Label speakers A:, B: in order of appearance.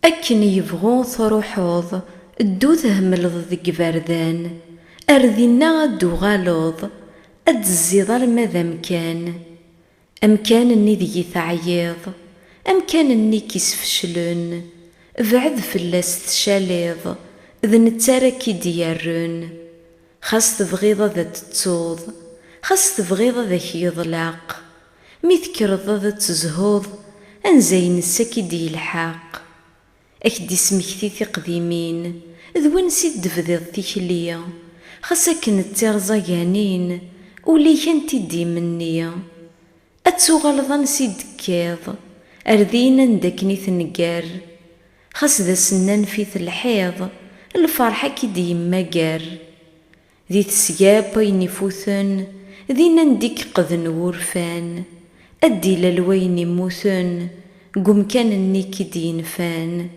A: أكن يبغو تروحوض دو تهملض ذك بردان، أرذينا دو غالوض أتزيض المذا أمكان. أمكان اني ذي تعيض، أمكان اني كيسفشلون، بعد فلاس تشاليض ذ نتارا كي ديارون. خاص تبغيض ذا تتصوض، خاص تبغيض ذاك يضلق، مي تكرض ذا تزهوض أنزين الساكي دي الحق. أكدي سمكتي تقديمين ذوين سيد دفذيض تيكليا، خاص أكن الترزاقانين ولي كانتي دي منيا. أتسوغلظن سيد كيض أرذينا ندكني ثنقار، خاص ذا سنان في الحيض الفرحة كي دي مقار. ذي تسقاب وين يفوثن ذينا نديك قذن ورفان، أدي للوين يموثن قم كان النيك دي ينفان.